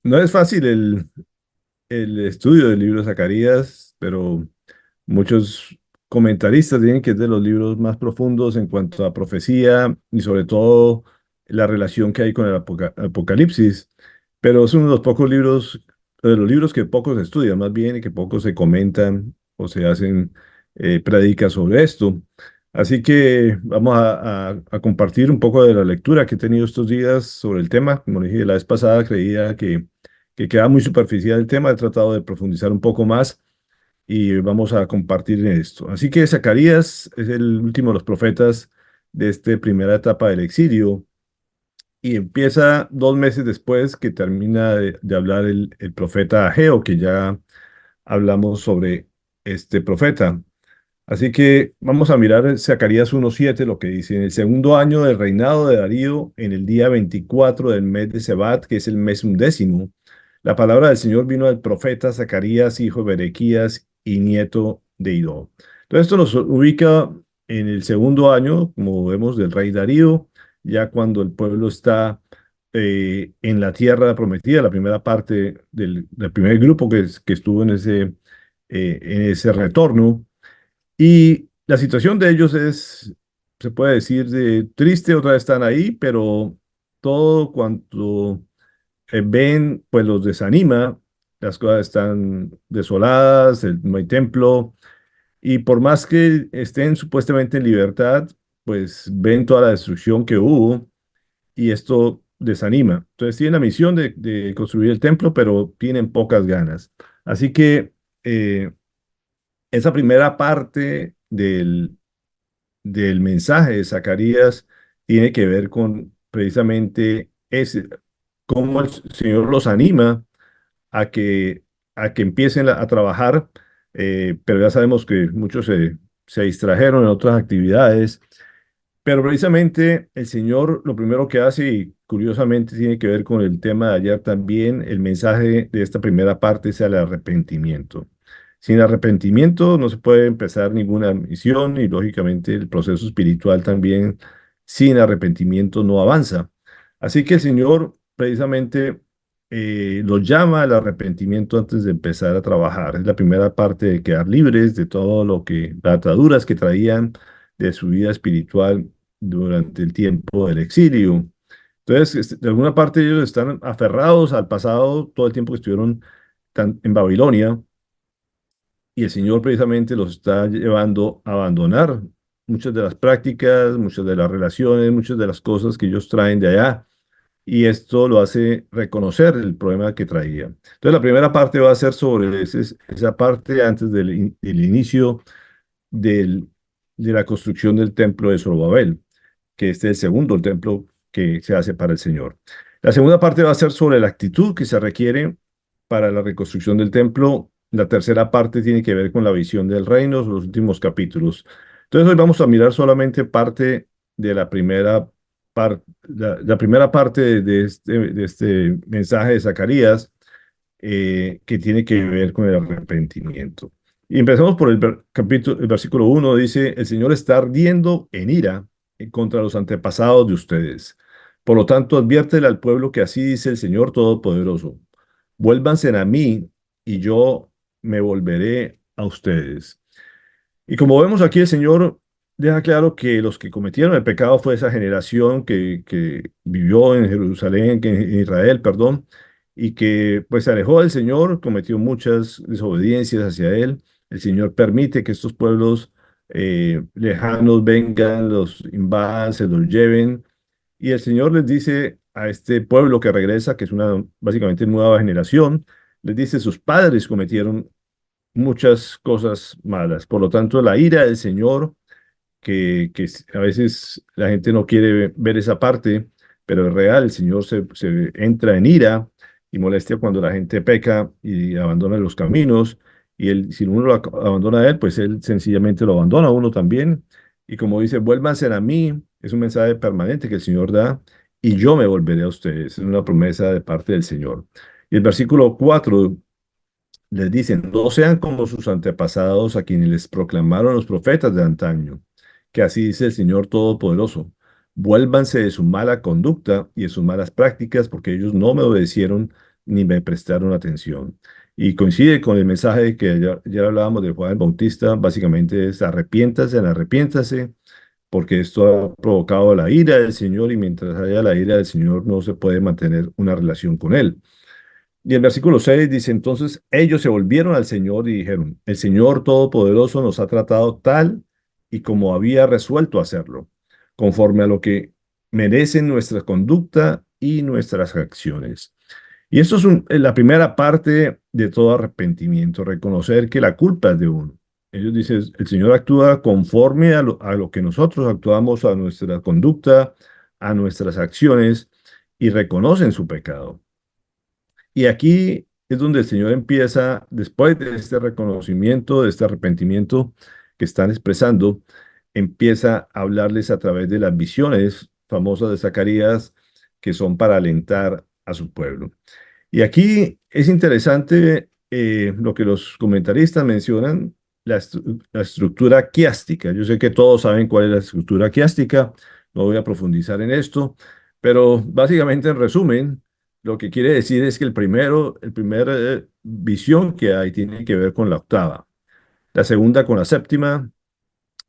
No es fácil el estudio del libro de Zacarías, pero muchos comentaristas dicen que es de los libros más profundos en cuanto a profecía y sobre todo la relación que hay con el Apocalipsis. Pero es uno de los pocos libros, de los libros que pocos estudian más bien y que pocos se comentan o se hacen prédicas sobre esto. Así que vamos a compartir un poco de la lectura que he tenido estos días sobre el tema. Como dije la vez pasada, creía que queda muy superficial el tema. He tratado de profundizar un poco más y vamos a compartir esto. Así que Zacarías es el último de los profetas de esta primera etapa del exilio y empieza 2 meses después que termina de hablar el profeta Ageo, que ya hablamos sobre este profeta. Así que vamos a mirar Zacarías 1:7, lo que dice: en el segundo año del reinado de Darío, en el día 24 del mes de Sebat, que es el mes undécimo, la palabra del Señor vino al profeta Zacarías, hijo de Berequías y nieto de Idó. Entonces esto nos ubica en el segundo año, como vemos, del rey Darío, ya cuando el pueblo está en la tierra prometida, la primera parte del primer grupo que estuvo en ese retorno. Y la situación de ellos es, se puede decir, triste. Otra vez están ahí, pero todo cuanto ven, pues los desanima. Las cosas están desoladas, no hay templo, y por más que estén supuestamente en libertad, pues ven toda la destrucción que hubo y esto desanima. Entonces tienen la misión de construir el templo, pero tienen pocas ganas. Así que esa primera parte del mensaje de Zacarías tiene que ver con precisamente cómo el Señor los anima a que empiecen a trabajar, pero ya sabemos que muchos se distrajeron en otras actividades. Pero precisamente el Señor lo primero que hace, y curiosamente tiene que ver con el tema de ayer también, el mensaje de esta primera parte es el arrepentimiento. Sin arrepentimiento no se puede empezar ninguna misión y lógicamente el proceso espiritual también sin arrepentimiento no avanza. Así que el Señor precisamente los llama al arrepentimiento antes de empezar a trabajar. Es la primera parte de quedar libres de todo lo que, las ataduras que traían de su vida espiritual durante el tiempo del exilio. Entonces, de alguna parte ellos están aferrados al pasado todo el tiempo que estuvieron en Babilonia, y el Señor precisamente los está llevando a abandonar muchas de las prácticas, muchas de las relaciones, muchas de las cosas que ellos traen de allá. Y esto lo hace reconocer el problema que traía. Entonces, la primera parte va a ser sobre esa parte antes del inicio del, de la construcción del templo de Zorobabel, que este es el segundo templo que se hace para el Señor. La segunda parte va a ser sobre la actitud que se requiere para la reconstrucción del templo. La tercera parte tiene que ver con la visión del reino, los últimos capítulos. Entonces hoy vamos a mirar solamente parte de la primera parte, la primera parte de este mensaje de Zacarías, que tiene que ver con el arrepentimiento. Y empezamos por el versículo 1. Dice: el Señor está ardiendo en ira en contra de los antepasados de ustedes. Por lo tanto, adviértele al pueblo que así dice el Señor Todopoderoso: vuélvanse a mí y yo me volveré a ustedes. Y como vemos aquí, el Señor deja claro que los que cometieron el pecado fue esa generación que vivió en Jerusalén, en Israel, perdón, y que pues se alejó del Señor, cometió muchas desobediencias hacia Él. El Señor permite que estos pueblos lejanos vengan, los invadan, se los lleven. Y el Señor les dice a este pueblo que regresa, que es una básicamente nueva generación, les dice: sus padres cometieron muchas cosas malas. Por lo tanto, la ira del Señor, que a veces la gente no quiere ver esa parte, pero es real. El Señor se entra en ira y molestia cuando la gente peca y abandona los caminos. Y él, si uno lo abandona a Él, pues Él sencillamente lo abandona a uno también. Y como dice: vuélvanse a mí, es un mensaje permanente que el Señor da, y yo me volveré a ustedes. Es una promesa de parte del Señor. Y el versículo 4 les dicen: no sean como sus antepasados, a quienes les proclamaron los profetas de antaño, que así dice el Señor Todopoderoso: vuélvanse de su mala conducta y de sus malas prácticas, porque ellos no me obedecieron ni me prestaron atención. Y coincide con el mensaje que ya hablábamos de Juan el Bautista, básicamente es arrepiéntase, arrepiéntase, porque esto ha provocado la ira del Señor y mientras haya la ira del Señor no se puede mantener una relación con Él. Y el versículo 6 dice, entonces ellos se volvieron al Señor y dijeron, el Señor Todopoderoso nos ha tratado tal y como había resuelto hacerlo, conforme a lo que merecen nuestra conducta y nuestras acciones. Y esto es la primera parte de todo arrepentimiento, reconocer que la culpa es de uno. Ellos dicen, el Señor actúa conforme a lo que nosotros actuamos, a nuestra conducta, a nuestras acciones, y reconocen su pecado. Y aquí es donde el Señor empieza, después de este reconocimiento, de este arrepentimiento que están expresando, empieza a hablarles a través de las visiones famosas de Zacarías, que son para alentar a su pueblo. Y aquí es interesante lo que los comentaristas mencionan, la estructura quiástica. Yo sé que todos saben cuál es la estructura quiástica, no voy a profundizar en esto, pero básicamente en resumen, lo que quiere decir es que el primer visión que hay tiene que ver con la octava, la segunda con la séptima,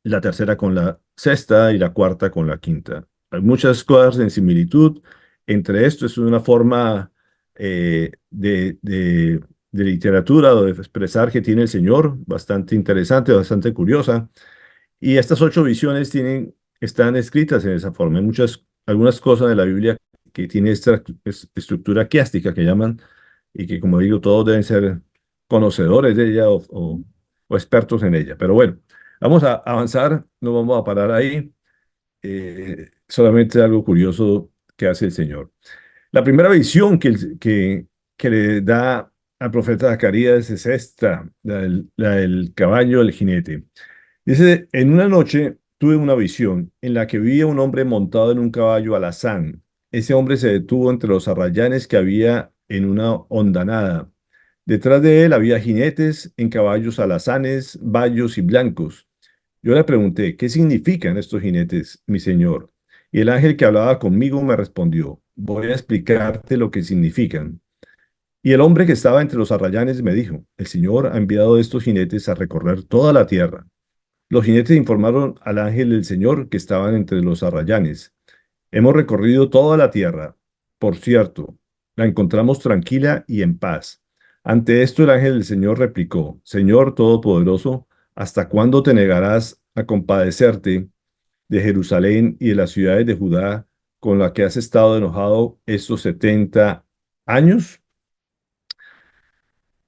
la tercera con la sexta y la cuarta con la quinta. Hay muchas cosas en similitud. Entre esto es una forma de literatura o de expresar que tiene el Señor, bastante interesante, bastante curiosa. Y estas ocho visiones están escritas en esa forma. Hay algunas cosas de la Biblia que tiene esta estructura quiástica que llaman, y que como digo, todos deben ser conocedores de ella o expertos en ella. Pero bueno, vamos a avanzar, no vamos a parar ahí. Solamente algo curioso que hace el Señor. La primera visión que le da al profeta Zacarías es esta, la del caballo del jinete. Dice, en una noche tuve una visión en la que vi a un hombre montado en un caballo alazán. Ese hombre se detuvo entre los arrayanes que había en una hondanada. Detrás de él había jinetes en caballos alazanes, bayos y blancos. Yo le pregunté, ¿qué significan estos jinetes, mi señor? Y el ángel que hablaba conmigo me respondió, voy a explicarte lo que significan. Y el hombre que estaba entre los arrayanes me dijo, el Señor ha enviado estos jinetes a recorrer toda la tierra. Los jinetes informaron al ángel del Señor que estaban entre los arrayanes. Hemos recorrido toda la tierra. Por cierto, la encontramos tranquila y en paz. Ante esto el ángel del Señor replicó, Señor Todopoderoso, ¿hasta cuándo te negarás a compadecerte de Jerusalén y de las ciudades de Judá con la que has estado enojado estos 70 años?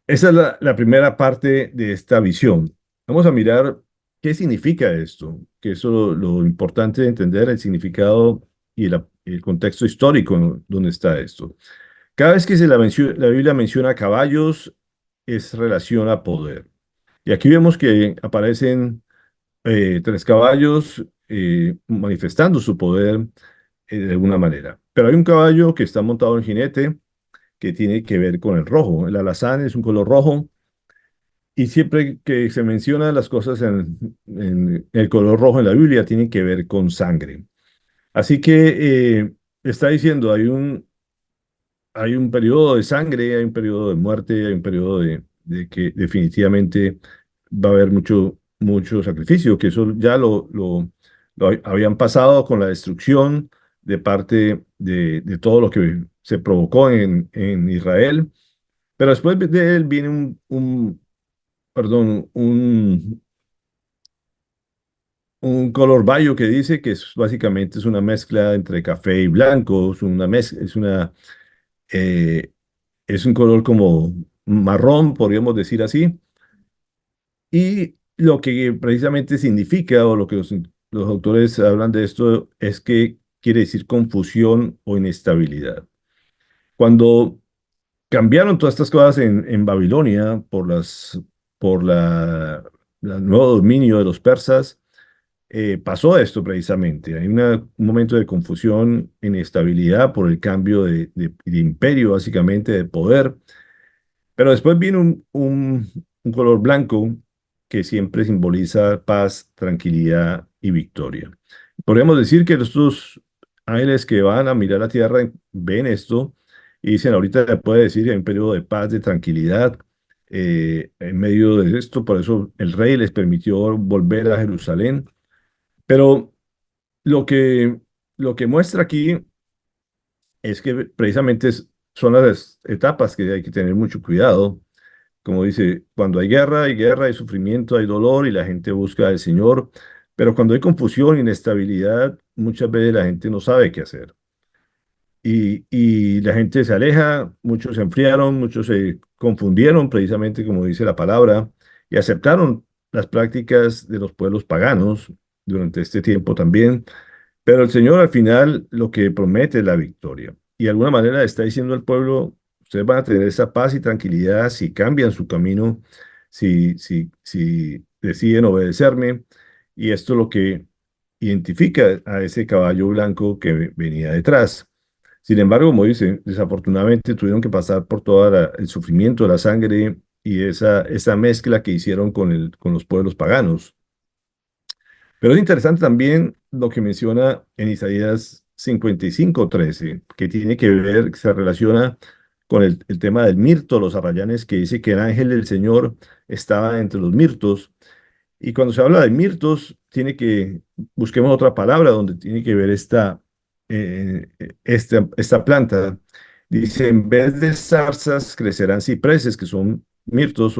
Esa es la primera parte de esta visión. Vamos a mirar qué significa esto, que eso es lo importante de entender el significado y el contexto histórico donde está esto. Cada vez que la Biblia menciona caballos, es relación a poder. Y aquí vemos que aparecen tres caballos manifestando su poder de alguna manera. Pero hay un caballo que está montado en jinete que tiene que ver con el rojo. El alazán es un color rojo y siempre que se mencionan las cosas en el color rojo en la Biblia, tienen que ver con sangre. Así que está diciendo, hay un periodo de sangre, hay un periodo de muerte, hay un periodo de que definitivamente va a haber mucho sacrificio, que eso ya lo habían pasado con la destrucción de parte de todo lo que se provocó en Israel. Pero después de él viene perdón, un color bayo que dice que básicamente es una mezcla entre café y blanco, eh, es un color como marrón, podríamos decir así, y lo que precisamente significa, o lo que los autores hablan de esto, es que quiere decir confusión o inestabilidad. Cuando cambiaron todas estas cosas en Babilonia por el nuevo dominio de los persas, pasó esto precisamente. Hay un momento de confusión, inestabilidad por el cambio de imperio, básicamente, de poder. Pero después viene un color blanco que siempre simboliza paz, tranquilidad y victoria. Podríamos decir que estos ángeles que van a mirar la tierra ven esto y dicen, ahorita se puede decir que hay un periodo de paz, de tranquilidad en medio de esto, por eso el rey les permitió volver a Jerusalén. Pero lo que, lo que muestra aquí es que precisamente son las etapas que hay que tener mucho cuidado. Como dice, cuando hay guerra, hay sufrimiento, hay dolor y la gente busca al Señor, pero cuando hay confusión, inestabilidad, muchas veces la gente no sabe qué hacer. Y la gente se aleja, muchos se enfriaron, muchos se confundieron, precisamente como dice la palabra, y aceptaron las prácticas de los pueblos paganos durante este tiempo también. Pero el Señor al final lo que promete es la victoria. Y de alguna manera está diciendo al pueblo, ustedes van a tener esa paz y tranquilidad si cambian su camino, si deciden obedecerme. Y esto es lo que identifica a ese caballo blanco que venía detrás. Sin embargo, como dice, desafortunadamente tuvieron que pasar por todo el sufrimiento, la sangre y esa mezcla que hicieron con los pueblos paganos. Pero es interesante también lo que menciona en Isaías 55:13, que tiene que ver, que se relaciona con el tema del mirto, los arrayanes, que dice que el ángel del Señor estaba entre los mirtos. Y cuando se habla de mirtos, busquemos otra palabra donde tiene que ver esta planta. Dice, en vez de zarzas crecerán cipreses, que son mirtos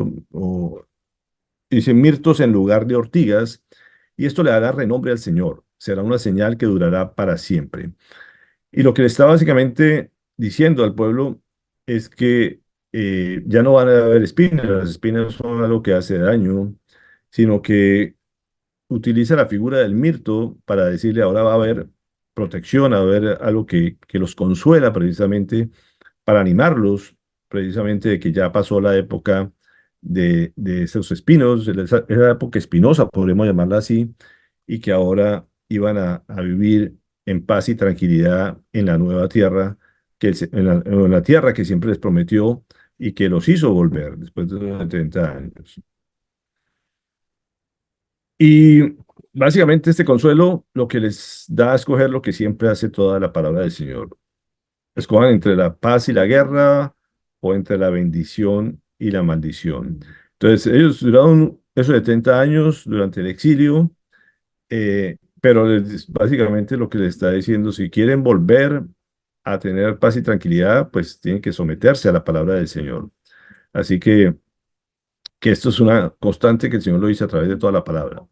dice mirtos en lugar de ortigas, y esto le dará renombre al Señor. Será una señal que durará para siempre. Y lo que le está básicamente diciendo al pueblo es que ya no van a haber espinas, las espinas son algo que hace daño, sino que utiliza la figura del mirto para decirle ahora va a haber protección, va a haber algo que los consuela precisamente para animarlos, precisamente de que ya pasó la época de esos espinos, esa época espinosa, podríamos llamarla así, y que ahora iban a vivir en paz y tranquilidad en la nueva tierra, en la tierra que siempre les prometió y que los hizo volver después de los 70 años. Y básicamente este consuelo lo que les da a escoger lo que siempre hace toda la palabra del Señor. Escojan entre la paz y la guerra o entre la bendición y la maldición. Entonces, ellos duraron esos 70 años durante el exilio, pero básicamente lo que les está diciendo, si quieren volver a tener paz y tranquilidad, pues tienen que someterse a la palabra del Señor. Así que esto es una constante que el Señor lo dice a través de toda la palabra.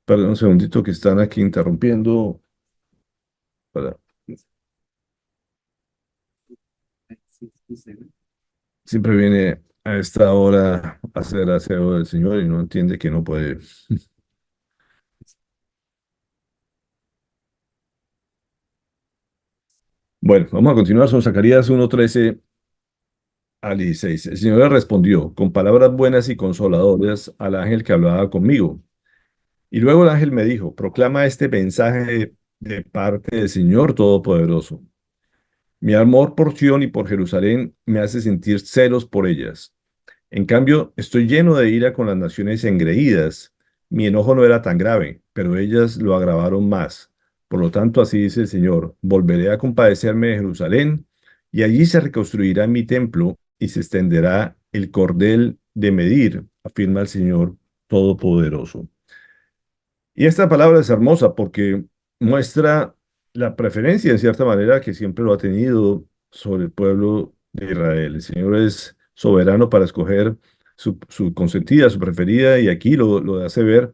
Perdón un segundito que están aquí interrumpiendo. para- Siempre viene a esta hora a hacer aseo del Señor y no entiende que no puede. Bueno, vamos a continuar. Son Zacarías 1:13 al 16. El Señor le respondió con palabras buenas y consoladoras al ángel que hablaba conmigo. Y luego el ángel me dijo, proclama este mensaje de parte del Señor Todopoderoso. Mi amor por Sión y por Jerusalén me hace sentir celos por ellas. En cambio, estoy lleno de ira con las naciones engreídas. Mi enojo no era tan grave, pero ellas lo agravaron más. Por lo tanto, así dice el Señor, volveré a compadecerme de Jerusalén, y allí se reconstruirá mi templo y se extenderá el cordel de medir, afirma el Señor Todopoderoso. Y esta palabra es hermosa porque muestra la preferencia, en cierta manera, que siempre lo ha tenido sobre el pueblo de Israel. El Señor es soberano para escoger su consentida, su preferida, y aquí lo hace ver.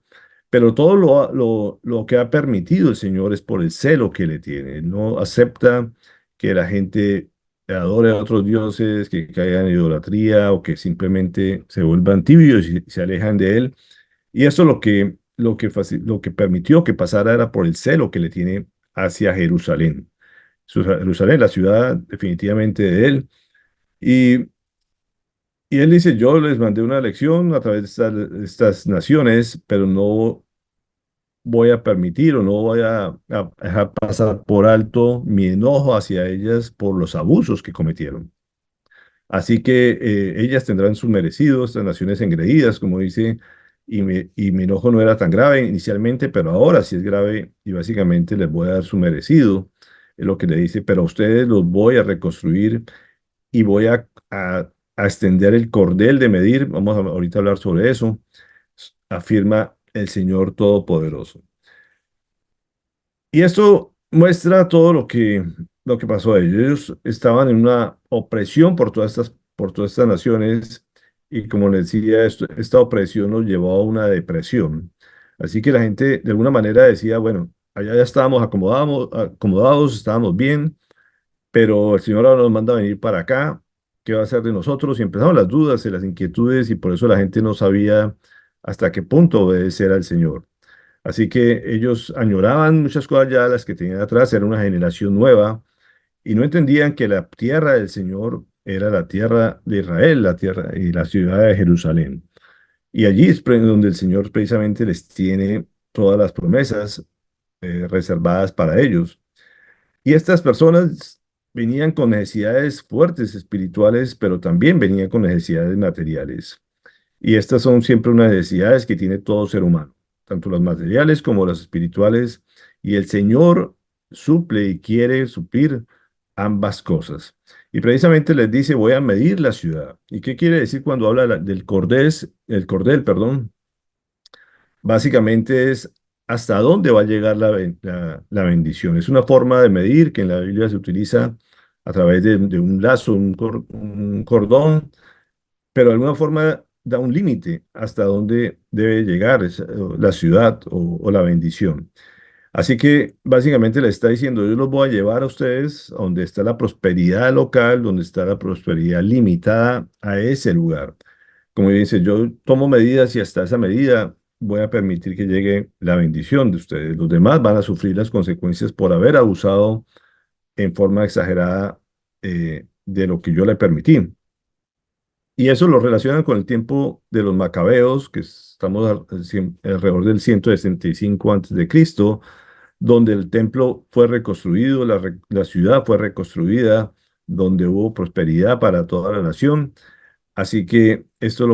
Pero todo lo que ha permitido el Señor es por el celo que le tiene. Él no acepta que la gente adore a otros dioses, que caigan en idolatría o que simplemente se vuelvan tibios y se alejan de Él. Y eso lo que permitió que pasara era por el celo que le tiene hacia Jerusalén. Jerusalén, la ciudad definitivamente de él. Y, y él dice, yo les mandé una lección a través de estas naciones, pero no voy a permitir o no voy a dejar pasar por alto mi enojo hacia ellas por los abusos que cometieron. Así que ellas tendrán su merecido, estas naciones engreídas, como dice, y mi enojo no era tan grave inicialmente, pero ahora sí es grave y básicamente les voy a dar su merecido. es lo que le dice, pero a ustedes los voy a reconstruir y voy a extender el cordel de medir. Vamos a ahorita hablar sobre eso, afirma el Señor Todopoderoso. Y esto muestra todo lo que pasó a ellos. Ellos estaban en una opresión por todas estas naciones y como les decía, esta opresión los llevó a una depresión. Así que la gente de alguna manera decía, bueno, allá ya estábamos acomodados, estábamos bien, pero el Señor ahora nos manda a venir para acá. ¿Qué va a hacer de nosotros? Y empezaron las dudas y las inquietudes y por eso la gente no sabía hasta qué punto obedecer al Señor. Así que ellos añoraban muchas cosas ya las que tenían atrás, era una generación nueva y no entendían que la tierra del Señor era la tierra de Israel, la tierra y la ciudad de Jerusalén. Y allí es donde el Señor precisamente les tiene todas las promesas reservadas para ellos. Y estas personas venían con necesidades fuertes espirituales, pero también venían con necesidades materiales. Y estas son siempre unas necesidades que tiene todo ser humano, tanto las materiales como las espirituales. Y el Señor suple y quiere suplir ambas cosas. Y precisamente les dice, voy a medir la ciudad. ¿Y qué quiere decir cuando habla del el cordel, perdón? Básicamente es hasta dónde va a llegar la bendición. Es una forma de medir que en la Biblia se utiliza a través de un lazo, un cordón, pero de alguna forma da un límite hasta dónde debe llegar la ciudad o la bendición. Así que básicamente le está diciendo, yo los voy a llevar a ustedes a donde está la prosperidad local, donde está la prosperidad limitada a ese lugar. Como dice, yo tomo medidas y hasta esa medida voy a permitir que llegue la bendición de ustedes. Los demás van a sufrir las consecuencias por haber abusado en forma exagerada de lo que yo le permití. Y eso lo relacionan con el tiempo de los macabeos, que estamos alrededor del 165 antes de Cristo, donde el templo fue reconstruido, la ciudad fue reconstruida, donde hubo prosperidad para toda la nación. Así que esto es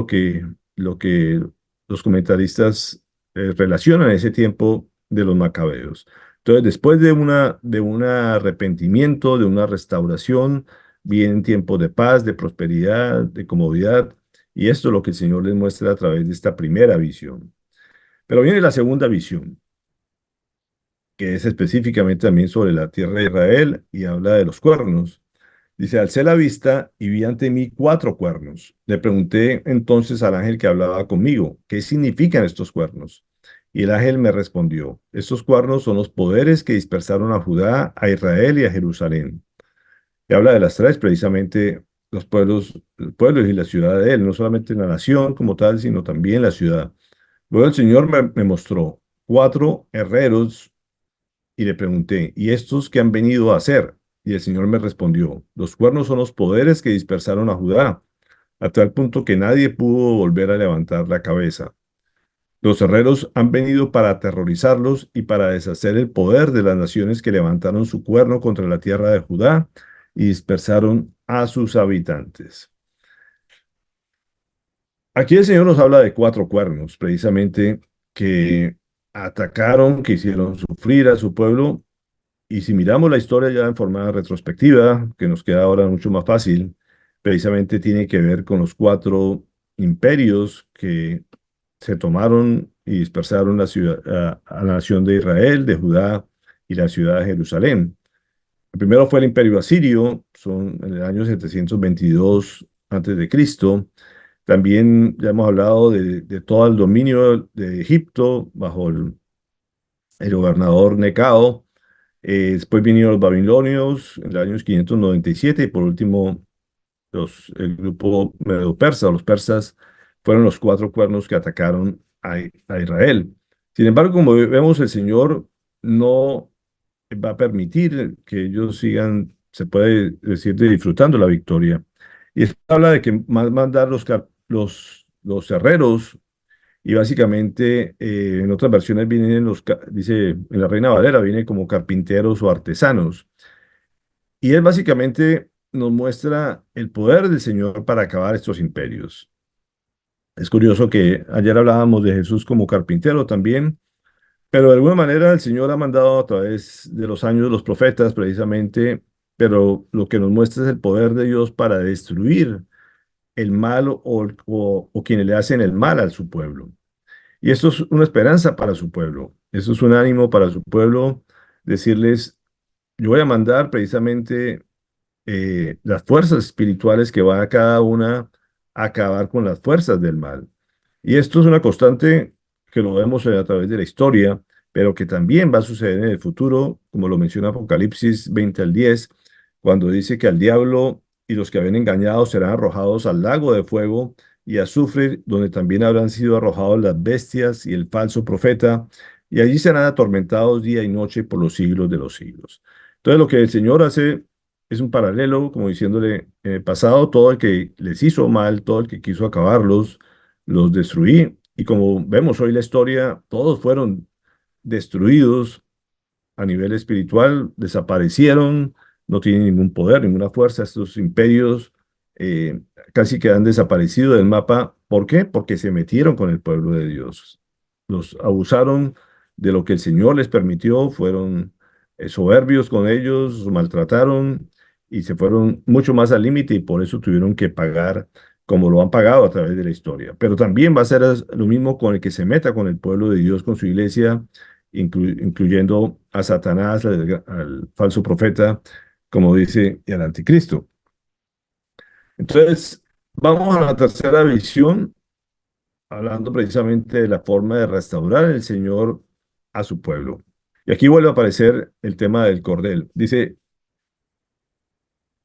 lo que los comentaristas relacionan ese tiempo de los macabeos. Entonces, después de un arrepentimiento, de una restauración, vienen tiempos de paz, de prosperidad, de comodidad, y esto es lo que el Señor les muestra a través de esta primera visión. Pero viene la segunda visión, que es específicamente también sobre la tierra de Israel y habla de los cuernos. Dice, alcé la vista y vi ante mí cuatro cuernos. Le pregunté entonces al ángel que hablaba conmigo, ¿qué significan estos cuernos? Y el ángel me respondió, estos cuernos son los poderes que dispersaron a Judá, a Israel y a Jerusalén. Y habla de las tres, precisamente los pueblos y la ciudad de él, no solamente la nación como tal, sino también la ciudad. Luego el Señor me mostró cuatro herreros y le pregunté, ¿y estos qué han venido a hacer? Y el Señor me respondió, los cuernos son los poderes que dispersaron a Judá, a tal punto que nadie pudo volver a levantar la cabeza. Los herreros han venido para aterrorizarlos y para deshacer el poder de las naciones que levantaron su cuerno contra la tierra de Judá y dispersaron a sus habitantes. Aquí el Señor nos habla de cuatro cuernos, precisamente, que atacaron, que hicieron sufrir a su pueblo. Y si miramos la historia ya en forma retrospectiva, que nos queda ahora mucho más fácil, precisamente tiene que ver con los cuatro imperios que se tomaron y dispersaron a la nación de Israel, de Judá y la ciudad de Jerusalén. El primero fue el imperio asirio, son en el año 722 antes de Cristo. También ya hemos hablado de todo el dominio de Egipto bajo el gobernador Necao. Después vinieron los babilonios en los años 597 y por último el grupo medo-persa o los persas fueron los cuatro cuernos que atacaron a Israel. Sin embargo, como vemos, el Señor no va a permitir que ellos sigan, se puede decir, disfrutando la victoria. Y esto habla de que más mandar los herreros y básicamente, en otras versiones vienen dice, en la Reina Valera viene como carpinteros o artesanos. Y él básicamente nos muestra el poder del Señor para acabar estos imperios. Es curioso que ayer hablábamos de Jesús como carpintero también, Pero de alguna manera el Señor ha mandado a través de los años los profetas precisamente, pero lo que nos muestra es el poder de Dios para destruir el mal o quienes le hacen el mal a su pueblo. Y esto es una esperanza para su pueblo, eso es un ánimo para su pueblo, decirles, yo voy a mandar precisamente las fuerzas espirituales que va a cada una a acabar con las fuerzas del mal. Y esto es una constante que lo vemos a través de la historia, pero que también va a suceder en el futuro, como lo menciona Apocalipsis 20 al 10, cuando dice que al diablo y los que habían engañado serán arrojados al lago de fuego y azufre, donde también habrán sido arrojados las bestias y el falso profeta, y allí serán atormentados día y noche por los siglos de los siglos. Entonces, lo que el Señor hace es un paralelo, como diciéndole, en el pasado todo el que les hizo mal, todo el que quiso acabarlos, los destruí. Y como vemos hoy la historia, todos fueron destruidos a nivel espiritual, desaparecieron, no tienen ningún poder, ninguna fuerza. Estos imperios eh, casi que han desaparecido del mapa. ¿Por qué? Porque se metieron con el pueblo de Dios. Los abusaron de lo que el Señor les permitió, fueron soberbios con ellos, los maltrataron y se fueron mucho más al límite y por eso tuvieron que pagar como lo han pagado a través de la historia. Pero también va a ser lo mismo con el que se meta con el pueblo de Dios, con su iglesia incluyendo a Satanás, al falso profeta, como dice, y al anticristo. Entonces, vamos a la tercera visión, hablando precisamente de la forma de restaurar el Señor a su pueblo. Y aquí vuelve a aparecer el tema del cordel. Dice,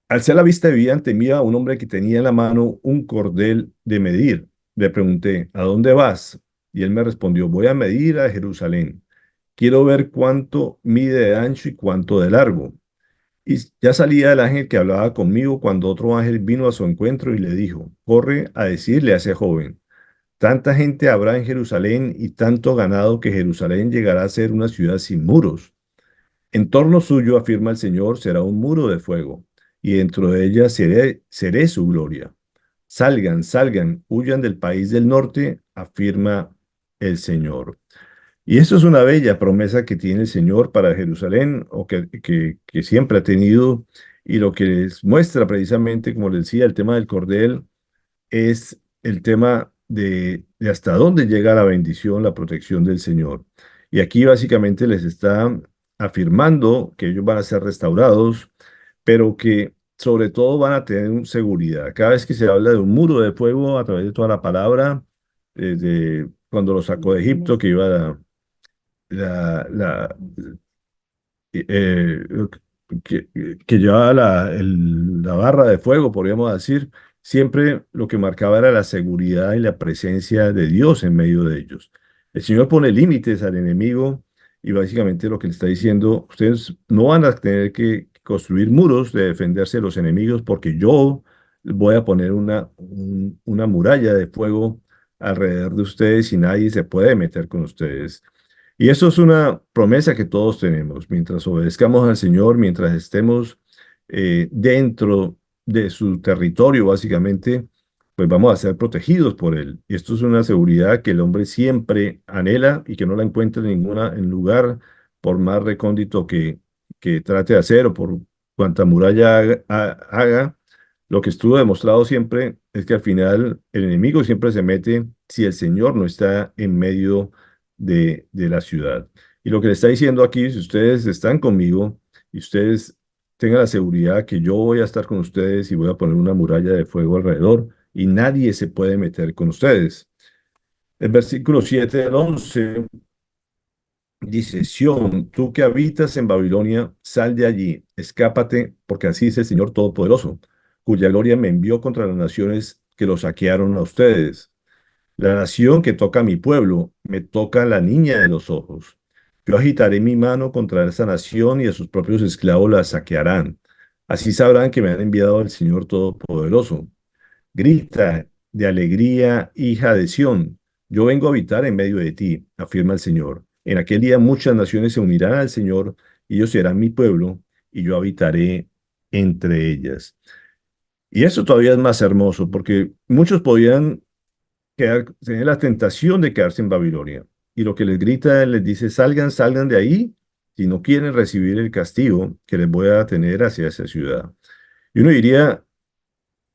alcé la vista y vi ante mí a un hombre que tenía en la mano un cordel de medir. Le pregunté, ¿a dónde vas? Y él me respondió, voy a medir a Jerusalén. Quiero ver cuánto mide de ancho y cuánto de largo. Y ya salía el ángel que hablaba conmigo cuando otro ángel vino a su encuentro y le dijo, corre a decirle a ese joven, tanta gente habrá en Jerusalén y tanto ganado que Jerusalén llegará a ser una ciudad sin muros. En torno suyo, afirma el Señor, será un muro de fuego, y dentro de ella seré su gloria. Salgan, salgan, huyan del país del norte, afirma el Señor. Y esto es una bella promesa que tiene el Señor para Jerusalén, o que siempre ha tenido, y lo que les muestra precisamente, como les decía, el tema del cordel, es el tema de hasta dónde llega la bendición, la protección del Señor. Y aquí básicamente les está afirmando que ellos van a ser restaurados, pero que sobre todo van a tener seguridad. Cada vez que se habla de un muro de fuego a través de toda la palabra, desde cuando lo sacó de Egipto, que iba la, la, eh, que, que llevaba la barra de fuego, podríamos decir, siempre lo que marcaba era la seguridad y la presencia de Dios en medio de ellos. El Señor pone límites al enemigo y básicamente lo que le está diciendo, ustedes no van a tener que construir muros de defenderse de los enemigos porque yo voy a poner una muralla de fuego alrededor de ustedes y nadie se puede meter con ustedes. Y eso es una promesa que todos tenemos. Mientras obedezcamos al Señor, mientras estemos dentro de su territorio, básicamente, pues vamos a ser protegidos por Él. Y esto es una seguridad que el hombre siempre anhela y que no la encuentra en lugar, por más recóndito que trate de hacer o por cuanta muralla haga. Lo que estuvo demostrado siempre es que al final el enemigo siempre se mete si el Señor no está en medio de la ciudad. Y lo que le está diciendo aquí, si ustedes están conmigo y ustedes tengan la seguridad que yo voy a estar con ustedes y voy a poner una muralla de fuego alrededor y nadie se puede meter con ustedes. El versículo 7 del 11 dice, Sión, tú que habitas en Babilonia, sal de allí, escápate, porque así es el Señor Todopoderoso, cuya gloria me envió contra las naciones que lo saquearon a ustedes. La nación que toca a mi pueblo, me toca la niña de los ojos. Yo agitaré mi mano contra esa nación y a sus propios esclavos la saquearán. Así sabrán que me han enviado el Señor Todopoderoso. Grita de alegría, hija de Sión. Yo vengo a habitar en medio de ti, afirma el Señor. En aquel día muchas naciones se unirán al Señor, y ellos serán mi pueblo, y yo habitaré entre ellas. Y eso todavía es más hermoso, porque muchos podían tener la tentación de quedarse en Babilonia. y lo que les grita, les dice, salgan, salgan de ahí si no quieren recibir el castigo que les voy a tener hacia esa ciudad. Y uno diría,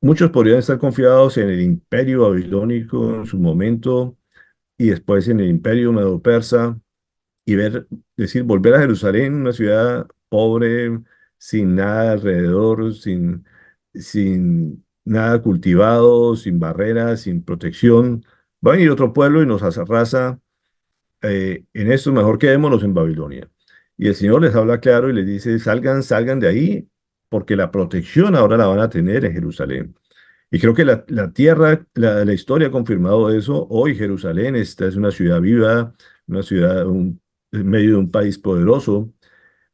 muchos podrían estar confiados en el imperio babilónico en su momento y después en el imperio medo-persa y ver, decir, volver a Jerusalén, una ciudad pobre, sin nada alrededor, sin nada cultivado, sin barreras, sin protección. Va a venir otro pueblo y nos arrasa. En esto mejor quedémonos en Babilonia. Y el Señor les habla claro y les dice, salgan, salgan de ahí, porque la protección ahora la van a tener en Jerusalén. Y creo que la tierra, la historia ha confirmado eso. Hoy Jerusalén esta es una ciudad viva, una ciudad en medio de un país poderoso,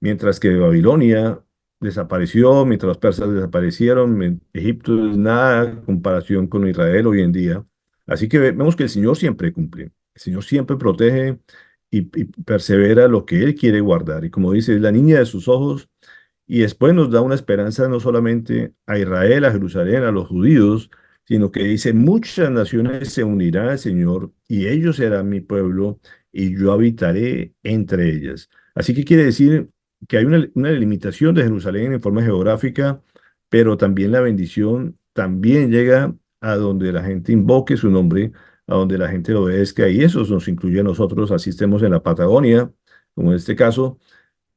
mientras que Babilonia desapareció, mientras los persas desaparecieron, Egipto es nada en comparación con Israel hoy en día. Así que vemos que el Señor siempre cumple, el Señor siempre protege y persevera lo que Él quiere guardar. Y como dice, es la niña de sus ojos y después nos da una esperanza no solamente a Israel, a Jerusalén, a los judíos, sino que dice, muchas naciones se unirán al Señor y ellos serán mi pueblo y yo habitaré entre ellas. Así que quiere decir que hay una limitación de Jerusalén en forma geográfica, pero también la bendición también llega a donde la gente invoque su nombre, a donde la gente lo obedezca y eso nos incluye a nosotros, así estemos en la Patagonia, como en este caso.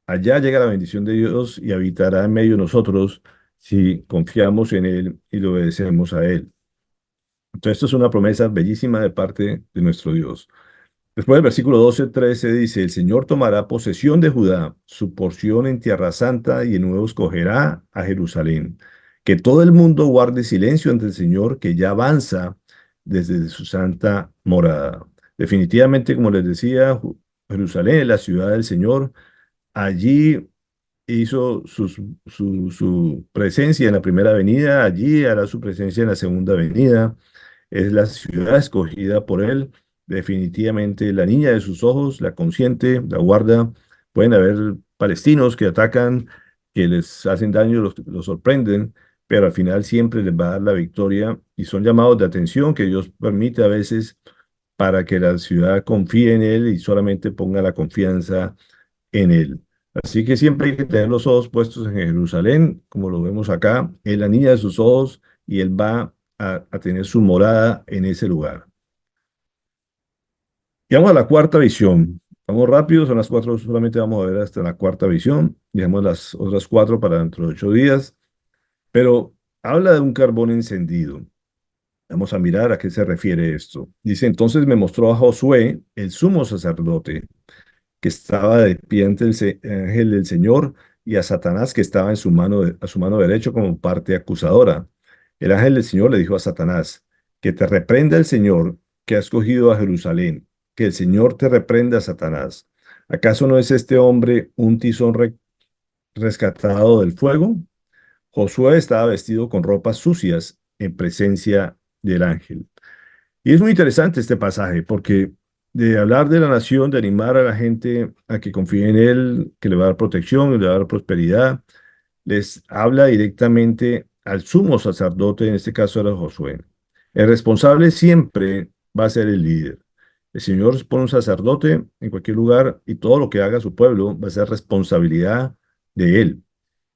Allá llega la bendición de Dios y habitará en medio de nosotros si confiamos en Él y le obedecemos a Él. Entonces, esto es una promesa bellísima de parte de nuestro Dios. Después del versículo 12-13 dice, el Señor tomará posesión de Judá, su porción en Tierra Santa, y de nuevo escogerá a Jerusalén. Que todo el mundo guarde silencio ante el Señor, que ya avanza desde su santa morada. Definitivamente, como les decía, Jerusalén es la ciudad del Señor. Allí hizo su presencia en la primera avenida, allí hará su presencia en la segunda avenida. Es la ciudad escogida por él, definitivamente la niña de sus ojos, la consiente, la guarda. Pueden haber palestinos que atacan, que les hacen daño, los sorprenden, pero al final siempre les va a dar la victoria y son llamados de atención que Dios permite a veces para que la ciudad confíe en él y solamente ponga la confianza en él. Así que siempre hay que tener los ojos puestos en Jerusalén, como lo vemos acá, es la niña de sus ojos y él va a tener su morada en ese lugar. Y vamos a la cuarta visión. Vamos rápido, son las cuatro, solamente vamos a ver hasta la cuarta visión. Dejamos las otras cuatro para dentro de 8 días. Pero habla de un carbón encendido. Vamos a mirar a qué se refiere esto. Dice, entonces me mostró a Josué, el sumo sacerdote, que estaba de pie ante el ángel del Señor y a Satanás que estaba en su mano, a su mano derecha como parte acusadora. El ángel del Señor le dijo a Satanás, que te reprenda el Señor que ha escogido a Jerusalén, que el Señor te reprenda, Satanás. ¿Acaso no es este hombre un tizón rescatado del fuego? Josué estaba vestido con ropas sucias en presencia del ángel. Y es muy interesante este pasaje porque de hablar de la nación, de animar a la gente a que confíe en él, que le va a dar protección, le va a dar prosperidad, les habla directamente al sumo sacerdote, en este caso era Josué. El responsable siempre va a ser el líder. El Señor pone un sacerdote en cualquier lugar y todo lo que haga su pueblo va a ser responsabilidad de él.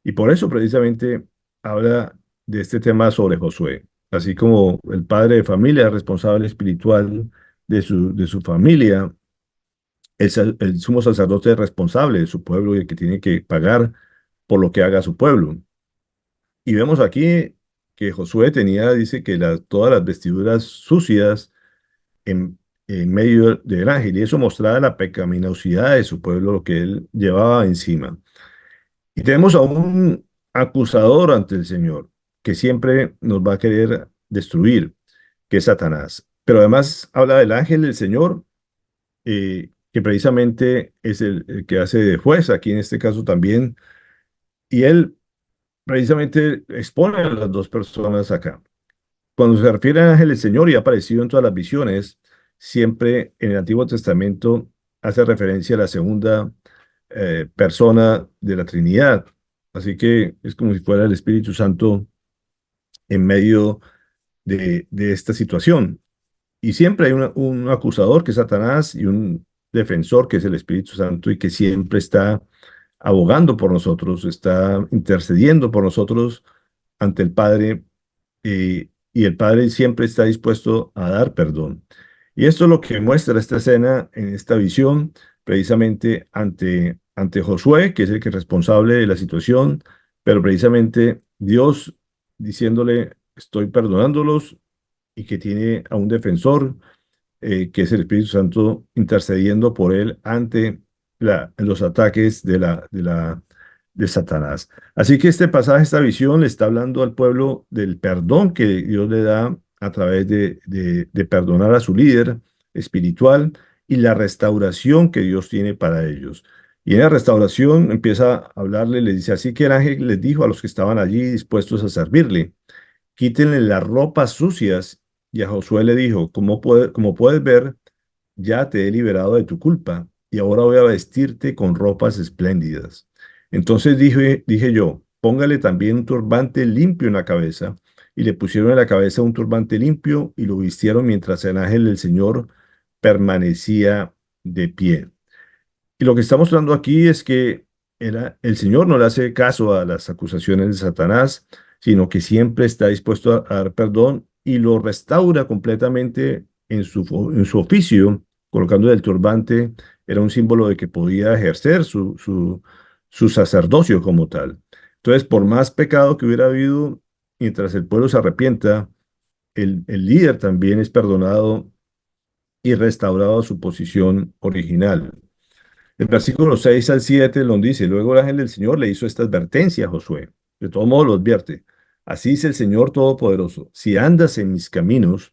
Y por eso precisamente habla de este tema sobre Josué. Así como el padre de familia es responsable espiritual de su familia, el sumo sacerdote es responsable de su pueblo y el que tiene que pagar por lo que haga su pueblo. Y vemos aquí que Josué tenía, dice que todas las vestiduras sucias en medio del ángel, y eso mostraba la pecaminosidad de su pueblo, lo que él llevaba encima. Y tenemos a un acusador ante el Señor, que siempre nos va a querer destruir, que es Satanás. Pero además habla del ángel del Señor, que precisamente es el que hace de juez, aquí en este caso también, y él precisamente expone a las dos personas acá. Cuando se refiere al ángel del Señor y ha aparecido en todas las visiones, siempre en el Antiguo Testamento hace referencia a la segunda persona de la Trinidad. Así que es como si fuera el Espíritu Santo en medio de esta situación. Y siempre hay un acusador que es Satanás y un defensor que es el Espíritu Santo y que siempre está abogando por nosotros, está intercediendo por nosotros ante el Padre, y el Padre siempre está dispuesto a dar perdón. Y esto es lo que muestra esta escena en esta visión, precisamente ante Josué, que es el que es responsable de la situación, pero precisamente Dios diciéndole, estoy perdonándolos y que tiene a un defensor, que es el Espíritu Santo intercediendo por él ante los ataques de Satanás. Así que este pasaje, esta visión, le está hablando al pueblo del perdón que Dios le da a través de perdonar a su líder espiritual y la restauración que Dios tiene para ellos. Y en la restauración empieza a hablarle, le dice, así que el ángel les dijo a los que estaban allí dispuestos a servirle, quítenle las ropas sucias. Y a Josué le dijo, como puedes ver, ya te he liberado de tu culpa y ahora voy a vestirte con ropas espléndidas. Entonces dije yo, póngale también un turbante limpio en la cabeza. Y le pusieron en la cabeza un turbante limpio y lo vistieron mientras el ángel del Señor permanecía de pie. Y lo que está mostrando aquí es que el Señor no le hace caso a las acusaciones de Satanás, sino que siempre está dispuesto a dar perdón y lo restaura completamente en su oficio, colocándole el turbante, era un símbolo de que podía ejercer su sacerdocio como tal. Entonces, por más pecado que hubiera habido, mientras el pueblo se arrepienta, el líder también es perdonado y restaurado a su posición original. El versículo 6 al 7 lo dice, luego el ángel del Señor le hizo esta advertencia a Josué. De todo modo lo advierte. Así dice el Señor Todopoderoso, si andas en mis caminos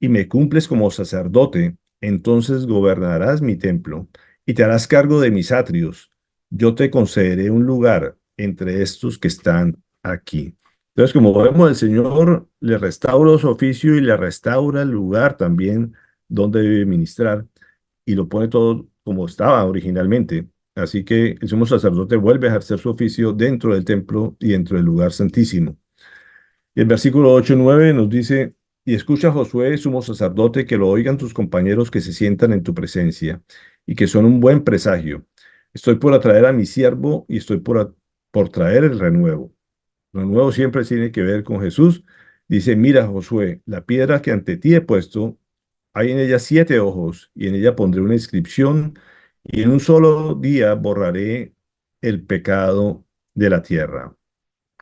y me cumples como sacerdote, entonces gobernarás mi templo y te harás cargo de mis atrios. Yo te concederé un lugar entre estos que están aquí. Entonces, como vemos, el Señor le restaura su oficio y le restaura el lugar también donde debe ministrar y lo pone todo como estaba originalmente. Así que el sumo sacerdote vuelve a ejercer su oficio dentro del templo y dentro del lugar santísimo. Y el versículo 8 y 9 nos dice, y escucha Josué, sumo sacerdote, que lo oigan tus compañeros que se sientan en tu presencia y que son un buen presagio. Estoy por atraer a mi siervo y estoy por traer el renuevo. Lo nuevo siempre tiene que ver con Jesús. Dice, mira, Josué, la piedra que ante ti he puesto, hay en ella 7 ojos, y en ella pondré una inscripción, y en un solo día borraré el pecado de la tierra.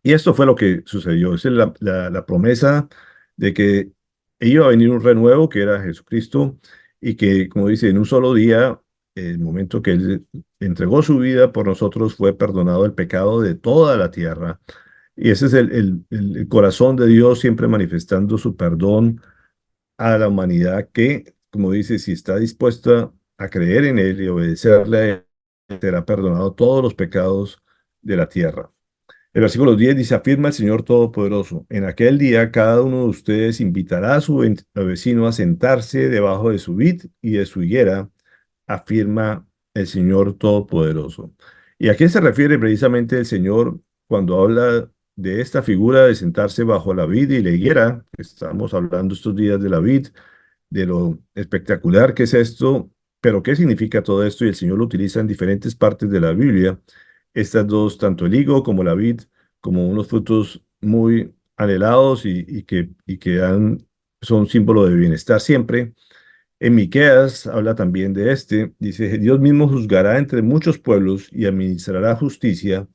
Y esto fue lo que sucedió. Esa es la promesa de que iba a venir un renuevo, que era Jesucristo, y que, como dice, en un solo día, el momento que Él entregó su vida por nosotros, fue perdonado el pecado de toda la tierra. Y ese es el corazón de Dios siempre manifestando su perdón a la humanidad que, como dice, si está dispuesta a creer en Él y obedecerle, a Él, será perdonado todos los pecados de la tierra. El versículo 10 dice, afirma el Señor Todopoderoso, en aquel día cada uno de ustedes invitará a su vecino a sentarse debajo de su vid y de su higuera, afirma el Señor Todopoderoso. ¿Y a qué se refiere precisamente el Señor cuando habla de esta figura de sentarse bajo la vid y la higuera? Estamos hablando estos días de la vid, de lo espectacular que es esto, pero ¿qué significa todo esto? Y el Señor lo utiliza en diferentes partes de la Biblia. Estas dos, tanto el higo como la vid, como unos frutos muy anhelados y que son símbolo de bienestar siempre. En Miqueas habla también de este, dice, Dios mismo juzgará entre muchos pueblos y administrará justicia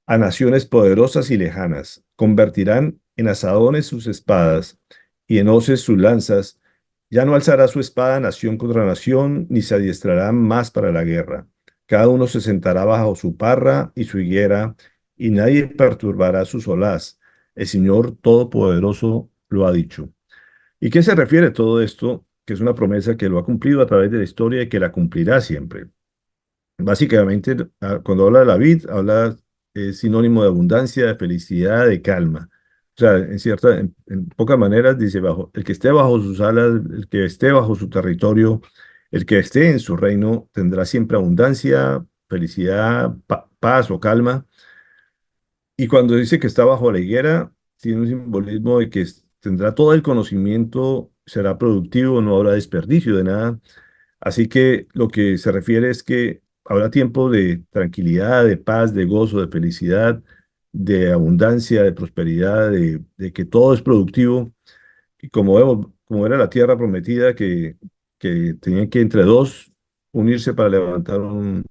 a naciones poderosas y lejanas. Convertirán en asadones sus espadas y en hoces sus lanzas. Ya no alzará su espada nación contra nación, ni se adiestrará más para la guerra. Cada uno se sentará bajo su parra y su higuera, y nadie perturbará su solaz. El Señor Todopoderoso lo ha dicho. ¿Y qué se refiere todo esto? Que es una promesa que lo ha cumplido a través de la historia y que la cumplirá siempre. Básicamente, cuando habla de la vid, habla, es sinónimo de abundancia, de felicidad, de calma. O sea, en pocas maneras dice el que esté bajo sus alas, el que esté bajo su territorio, el que esté en su reino, tendrá siempre abundancia, felicidad, paz o calma. Y cuando dice que está bajo la higuera, tiene un simbolismo de que tendrá todo el conocimiento, será productivo, no habrá desperdicio de nada. Así que lo que se refiere es que habrá tiempo de tranquilidad, de paz, de gozo, de felicidad, de abundancia, de prosperidad, de que todo es productivo. Y como vemos, como era la tierra prometida, que tenían que entre dos unirse para levantar un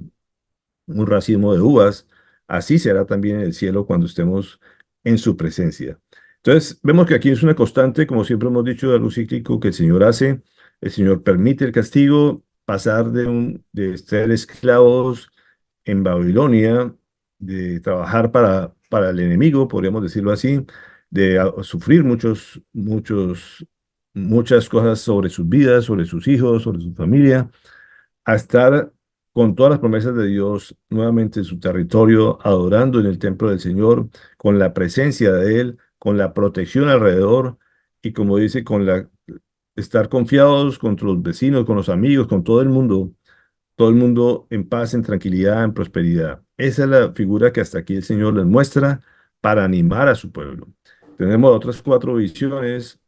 racimo de uvas, así será también en el cielo cuando estemos en su presencia. Entonces, vemos que aquí es una constante, como siempre hemos dicho, de algo cíclico que el Señor hace. El Señor permite el castigo, pasar de ser esclavos en Babilonia, de trabajar para el enemigo, podríamos decirlo así, de sufrir muchas cosas sobre sus vidas, sobre sus hijos, sobre su familia, a estar con todas las promesas de Dios nuevamente en su territorio, adorando en el templo del Señor, con la presencia de Él, con la protección alrededor y como dice, estar confiados con los vecinos, con los amigos, con todo el mundo en paz, en tranquilidad, en prosperidad. Esa es la figura que hasta aquí el Señor les muestra para animar a su pueblo. Tenemos otras cuatro visiones